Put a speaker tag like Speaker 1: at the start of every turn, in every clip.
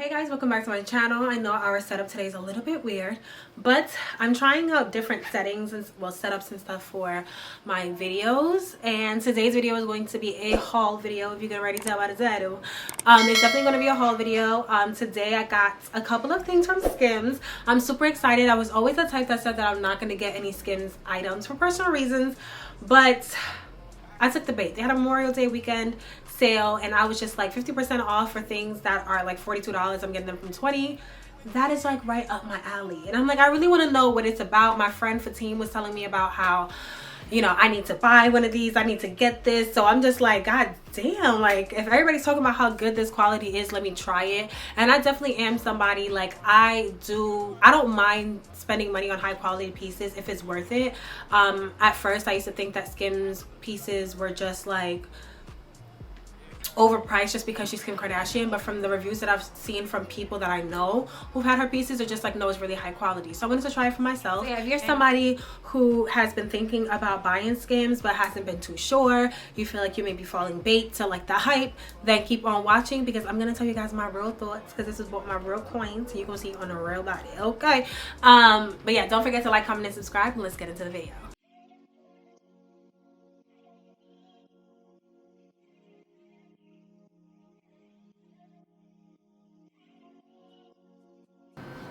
Speaker 1: Hey guys, welcome back to my channel. I know our setup today is a little bit weird, but I'm trying out different settings and setups and stuff for my videos, and today's video is going to be a haul video. If you can already tell by the title, it's definitely going to be a haul video. Today I got a couple of things from Skims. I'm super excited. I was always the type that said that I'm not going to get any Skims items for personal reasons, but I took the bait. They had a Memorial Day weekend sale and I was just like 50% off for things that are like $42. I'm getting them from $20. That is like right up my alley, and I'm like, I really want to know what it's about. My friend Fatine was telling me about how, you know, I need to buy one of these, I need to get this. So I'm just like, god damn, like if everybody's talking about how good this quality is, let me try it. And I definitely am somebody, like I don't mind spending money on high quality pieces if it's worth it. At first I used to think that Skims pieces were just like overpriced just because she's Kim Kardashian, but from the reviews that I've seen from people that I know who've had her pieces, are just like, no, it's really high quality. So I wanted to try it for myself. So yeah, if you're somebody who has been thinking about buying Skims but hasn't been too sure, you feel like you may be falling bait to like the hype, then keep on watching, because I'm gonna tell you guys my real thoughts, because this is what my real coins, so you're gonna see on a real body. Okay, but yeah, don't forget to like, comment, and subscribe, and let's get into the video.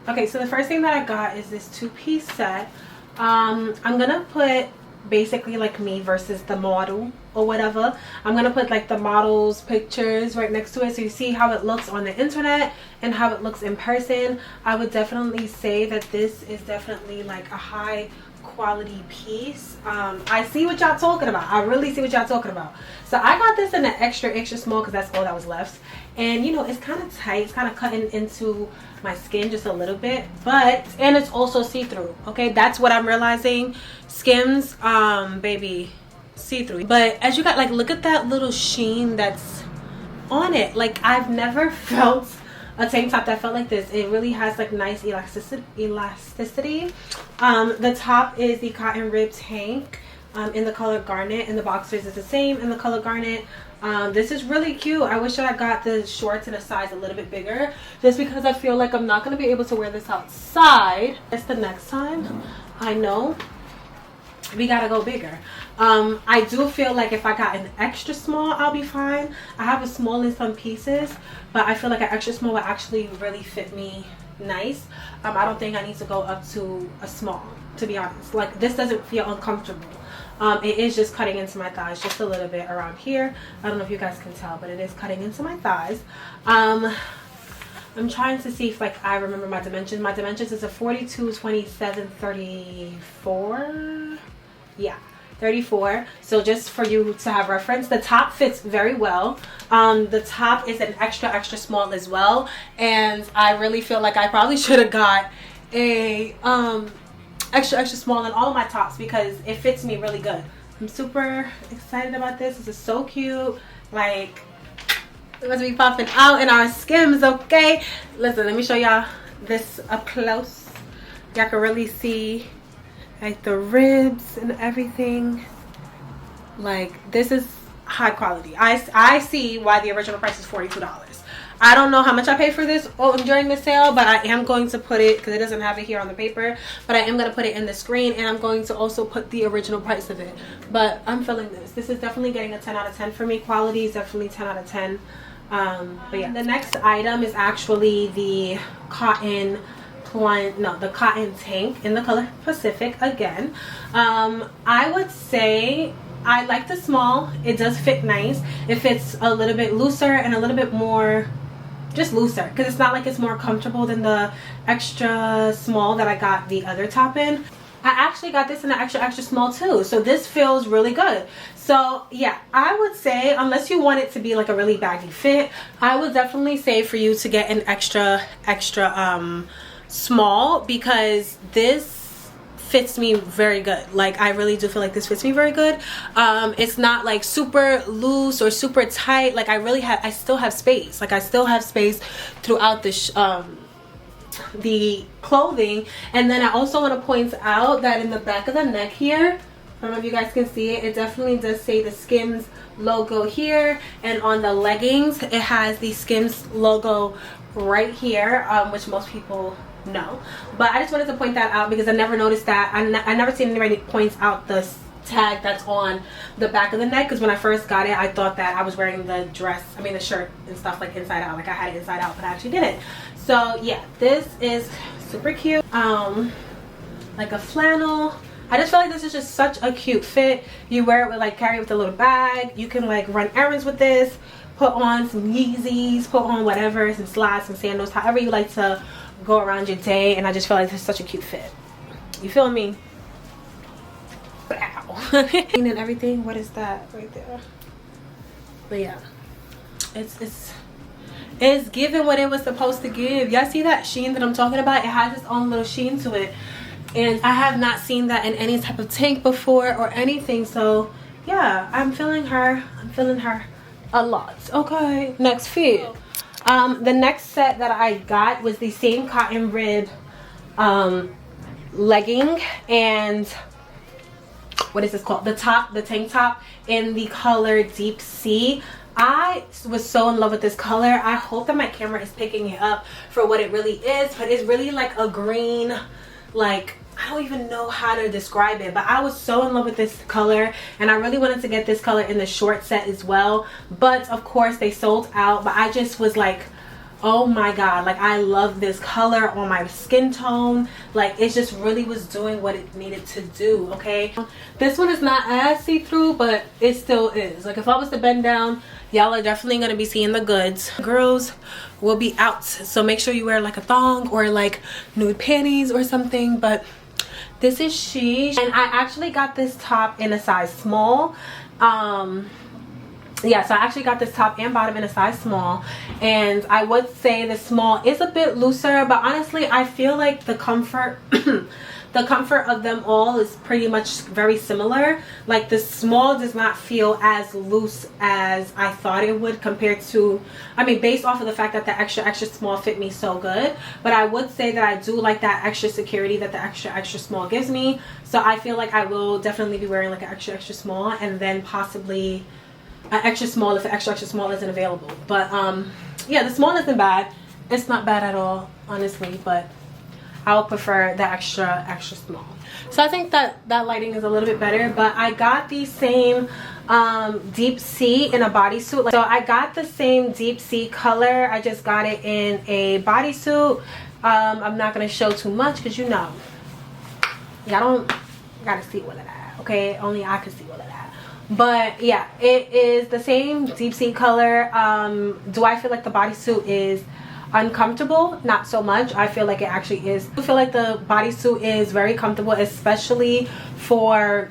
Speaker 1: Okay, so the first thing that I got is this two-piece set. I'm gonna put basically like me versus the model or whatever. I'm gonna put like the model's pictures right next to it, so you see how it looks on the internet and how it looks in person. I would definitely say that this is definitely like a high quality piece. I see what y'all talking about. I really see what y'all talking about. So I got this in an extra small because that's all that was left, and you know, it's kind of tight, it's kind of cutting into my skin just a little bit, and it's also see-through. Okay, that's what I'm realizing. Skims, baby, see-through. But as you got, like, look at that little sheen that's on it. Like, I've never felt a tank top that felt like this. It really has like nice elasticity. The top is the cotton rib tank in the color garnet, and the boxers is the same in the color garnet. This is really cute. I wish that I got the shorts in a size a little bit bigger, just because I feel like I'm not going to be able to wear this outside. It's the next time. I know we gotta go bigger. I do feel like if I got an extra small, I'll be fine. I have a small in some pieces, but I feel like an extra small would actually really fit me nice. I don't think I need to go up to a small, to be honest. Like, this doesn't feel uncomfortable. It is just cutting into my thighs just a little bit around here. I don't know if you guys can tell, but it is cutting into my thighs. I'm trying to see if like I remember my dimensions. My dimensions is a 42, 27, 34. Yeah, 34. So just for you to have reference, the top fits very well. The top is an extra small as well, and I really feel like I probably should have got a extra small in all of my tops, because it fits me really good. I'm super excited about this. This is so cute. Like, it must be popping out in our Skims. Okay, listen, let me show y'all this up close. Y'all can really see like the ribs and everything. Like, this is high quality. I see why the original price is $42. I don't know how much I paid for this during the sale, but I am going to put it, because it doesn't have it here on the paper, but I am going to put it in the screen, and I'm going to also put the original price of it. But I'm feeling this. This is definitely getting a 10 out of 10 for me. Quality is definitely 10 out of 10. But yeah, the next item is actually the cotton the cotton tank in the color Pacific again. I would say I like the small. It does fit nice. It fits a little bit looser and a little bit more just looser, because it's not like it's more comfortable than the extra small that I got the other top in. I actually got this in the extra small too, so this feels really good. So yeah, I would say, unless you want it to be like a really baggy fit, I would definitely say for you to get an extra small, because this fits me very good. Like, I really do feel like this fits me very good. It's not like super loose or super tight. Like, I still have space. Like, I still have space throughout the clothing. And then I also want to point out that in the back of the neck here, don't know if you guys can see it. It definitely does say the Skims logo here, and on the leggings it has the Skims logo right here, which most people know. But I just wanted to point that out because I never noticed that. I never seen anybody points out the tag that's on the back of the neck, because when I first got it I thought that I was wearing the dress, I mean the shirt and stuff like inside out, like I had it inside out, but I actually didn't. So yeah, this is super cute. Like a flannel. I just feel like this is just such a cute fit. You wear it with like, carry it with a little bag. You can like run errands with this, put on some Yeezys, put on whatever, some slides, some sandals, however you like to go around your day. And I just feel like this is such a cute fit. You feel me? Wow. And everything. What is that right there? But yeah, it's giving what it was supposed to give. Y'all see that sheen that I'm talking about? It has its own little sheen to it, and I have not seen that in any type of tank before or anything. So yeah, I'm feeling her a lot. Okay, next fit. The next set that I got was the same cotton rib legging, and what is this called, the tank top in the color Deep Sea. I was so in love with this color. I hope that my camera is picking it up for what it really is, but it's really like a green, like I don't even know how to describe it, but I was so in love with this color, and I really wanted to get this color in the short set as well, but of course they sold out. But I just was like, oh my god, like I love this color on my skin tone. Like it just really was doing what it needed to do. Okay, this one is not as see-through, but it still is. Like if I was to bend down, y'all are definitely going to be seeing the goods. Girls will be out, so make sure you wear like a thong or like nude panties or something. But this is she, and I actually got this top in a size small. Yeah, so I actually got this top and bottom in a size small, and I would say the small is a bit looser, but honestly I feel like the comfort the comfort of them all is pretty much very similar. Like the small does not feel as loose as I thought it would, compared to, I mean, based off of the fact that the extra small fit me so good. But I would say that I do like that extra security that the extra small gives me. So I feel like I will definitely be wearing like an extra small, and then possibly an extra small if the extra small isn't available. But yeah, the small isn't bad. It's not bad at all, honestly, but I would prefer the extra small. So I think that lighting is a little bit better. But I got the same Deep Sea in a bodysuit. So I got the same Deep Sea color. I just got it in a bodysuit. I'm not gonna show too much because you know, y'all don't gotta see all of that, okay? Only I can see all of that. But yeah, it is the same Deep Sea color. Do I feel like the bodysuit is uncomfortable? Not so much. I feel like it actually is. I feel like the bodysuit is very comfortable, especially for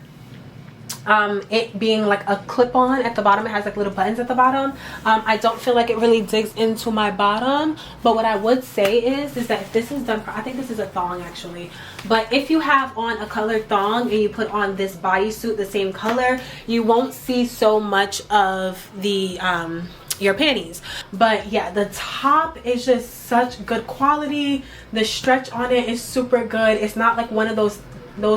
Speaker 1: it being like a clip-on at the bottom. It has like little buttons at the bottom. I don't feel like it really digs into my bottom. But what I would say is that if this is done, I think this is a thong actually, but if you have on a colored thong and you put on this bodysuit the same color, you won't see so much of the your panties. But yeah, the top is just such good quality. The stretch on it is super good. It's not like one of those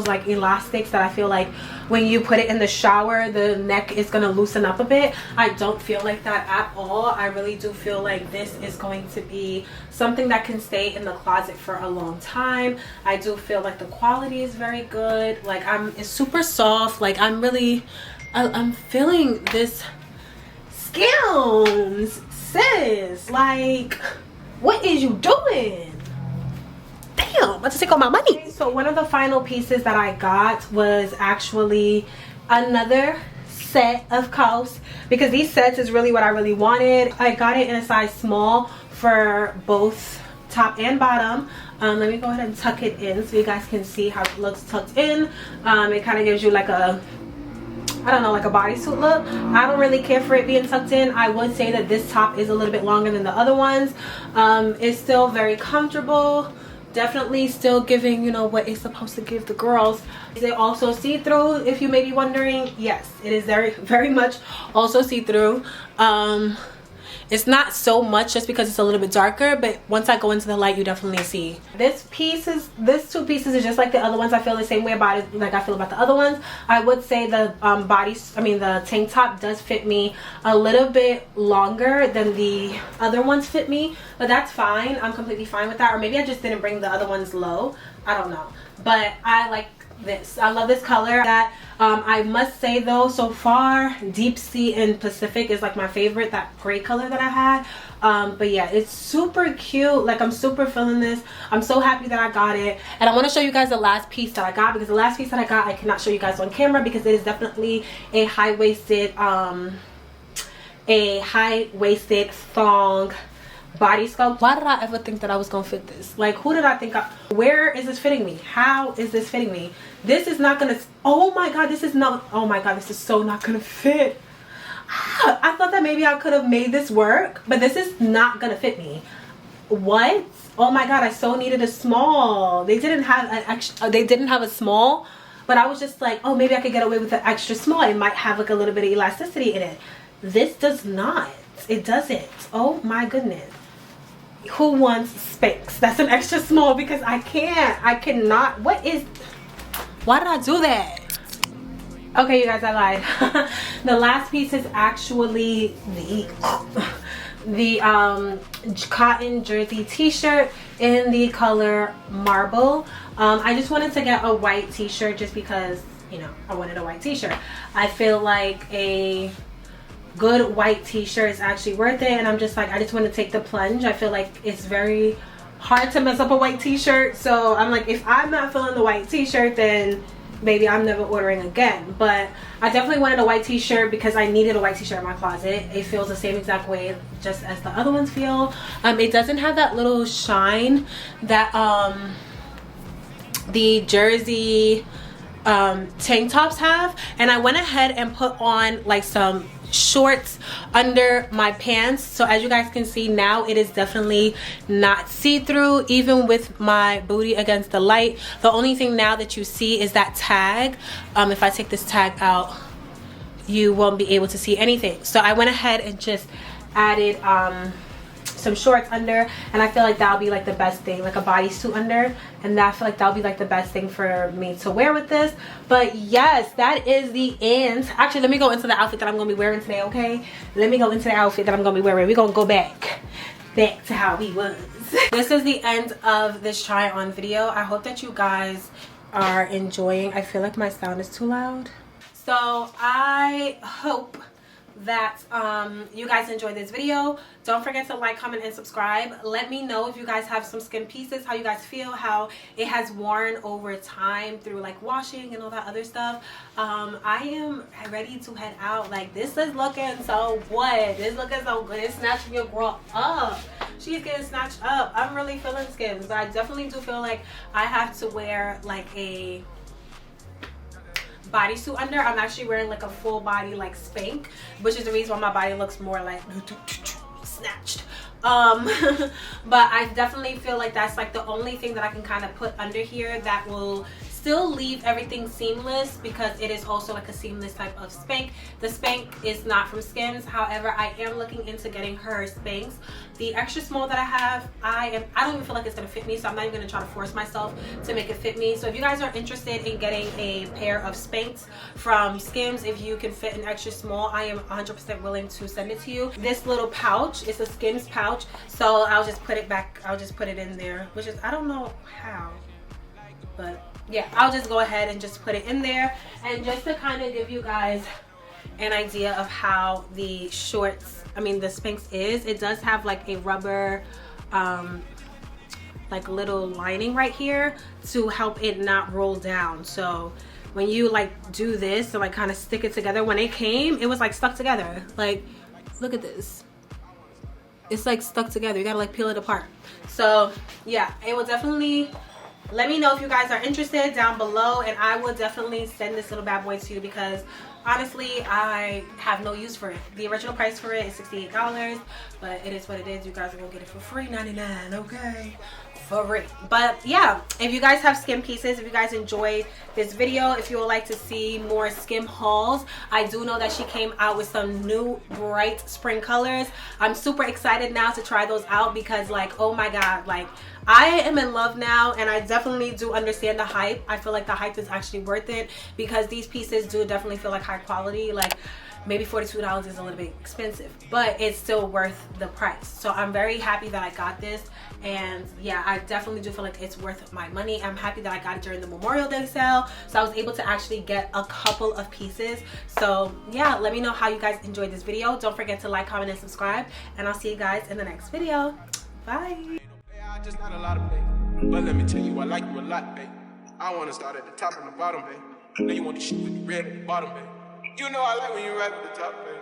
Speaker 1: like elastics that I feel like when you put it in the shower the neck is gonna loosen up a bit. I don't feel like that at all. I really do feel like this is going to be something that can stay in the closet for a long time. I do feel like the quality is very good. Like it's super soft. Like I'm feeling this Skims, sis. Like what is you doing? Damn, I'm about to take all my money. So one of the final pieces that I got was actually another set of cuffs, because these sets is really what I really wanted. I got it in a size small for both top and bottom. Let me go ahead and tuck it in so you guys can see how it looks tucked in. It kind of gives you like a, I don't know, like a bodysuit look. I don't really care for it being tucked in. I would say that this top is a little bit longer than the other ones. It's still very comfortable. Definitely still giving, you know, what it's supposed to give the girls. Is it also see-through, if you may be wondering? Yes, it is very much also see-through. It's not so much just because it's a little bit darker, but once I go into the light, you definitely see. This two pieces is just like the other ones. I feel the same way about it like I feel about the other ones. I would say the the tank top does fit me a little bit longer than the other ones fit me, but that's fine. I'm completely fine with that. Or maybe I just didn't bring the other ones low. I don't know, but I like this. I love this color. That I must say though, so far Deep Sea and Pacific is like my favorite, that gray color that I had. But yeah, it's super cute. Like, I'm super feeling this. I'm so happy that I got it, and I want to show you guys the last piece that I got, because the last piece that I got I cannot show you guys on camera because it is definitely a high-waisted thong body sculpt. Why did I ever think that I was gonna fit this? Like, who did I think where is this fitting me? How is this fitting me? This is not gonna, oh my god, this is not, oh my god, this is so not gonna fit. I thought that maybe I could have made this work, but this is not gonna fit me. What? Oh my god, I so needed a small. They didn't have an extra, they didn't have a small, but I was just like, oh, maybe I could get away with the extra small. It might have like a little bit of elasticity in it. This does not. It doesn't. Oh my goodness. Who wants Spanx? That's an extra small, because I cannot. What is, why did I do that? Okay, you guys, I lied. The last piece is actually the cotton jersey t-shirt in the color marble. I just wanted to get a white t-shirt just because, you know, I wanted a white t-shirt. I feel like a good white t-shirt is actually worth it, and I'm just like, I just want to take the plunge. I feel like it's very hard to mess up a white t-shirt, so I'm like, if I'm not feeling the white t-shirt, then maybe I'm never ordering again. But I definitely wanted a white t-shirt because I needed a white t-shirt in my closet. It feels the same exact way just as the other ones feel. It doesn't have that little shine that the jersey tank tops have, and I went ahead and put on like some shorts under my pants, so as you guys can see now, it is definitely not see-through even with my booty against the light. The only thing now that you see is that tag. If I take this tag out, you won't be able to see anything, so I went ahead and just added some shorts under, and I feel like that'll be like the best thing, like a bodysuit under, and I feel like that'll be like the best thing for me to wear with this. But yes, that is the end. Actually, let me go into the outfit that I'm gonna be wearing today. Okay, let me go into the outfit that I'm gonna be wearing. We're gonna go back to how we was. This is the end of this try on video. I hope that you guys are enjoying. I feel like my sound is too loud, so I hope that you guys enjoyed this video. Don't forget to like, comment, and subscribe. Let me know if you guys have some skin pieces, how you guys feel, how it has worn over time through like washing and all that other stuff. I am ready to head out. Like, this is looking so good. This is looking so good. It's snatching your girl up. She's getting snatched up. I'm really feeling Skims, but I definitely do feel like I have to wear like a bodysuit under. I'm actually wearing like a full body like Spank, which is the reason why my body looks more like snatched. But I definitely feel like that's like the only thing that I can kind of put under here that will still leave everything seamless, because it is also like a seamless type of Spank. The Spank is not from Skims, however I am looking into getting her Spanks. The extra small that I have, I don't even feel like it's gonna fit me, so I'm not even gonna try to force myself to make it fit me. So if you guys are interested in getting a pair of Spanks from Skims, if you can fit an extra small, I am 100% willing to send it to you. This little pouch is a Skims pouch, so I'll just put it back, I'll just put it in there, which is, I don't know how, but yeah, I'll just go ahead and just put it in there. And just to kind of give you guys an idea of how the shorts, the Spanx is, it does have like a rubber like little lining right here to help it not roll down. So when you like do this to like kind of stick it together, when it came, it was like stuck together. Like, look at this, it's like stuck together. You gotta like peel it apart. So yeah, it will definitely, let me know if you guys are interested down below, and I will definitely send this little bad boy to you, because honestly I have no use for it. The original price for it is $68, but it is what it is. You guys are gonna get it for free $99, okay? free. But yeah, if you guys have skim pieces, if you guys enjoyed this video, if you would like to see more skim hauls, I do know that she came out with some new bright spring colors. I'm super excited now to try those out because, like, oh my god, like, I am in love now, and I definitely do understand the hype. I feel like the hype is actually worth it because these pieces do definitely feel like high quality. Like, maybe $42 is a little bit expensive, but it's still worth the price. So I'm very happy that I got this, and yeah, I definitely do feel like it's worth my money. I'm happy that I got it during the Memorial Day sale, so I was able to actually get a couple of pieces. So yeah, let me know how you guys enjoyed this video. Don't forget to like, comment, and subscribe, and I'll see you guys in the next video. Bye.
Speaker 2: Just not a lot of babe. But let me tell you, I like you a lot, babe. I wanna start at the top and the bottom, babe. Then you want the shit with the red at the bottom, babe. You know I like when you're right at the top, babe.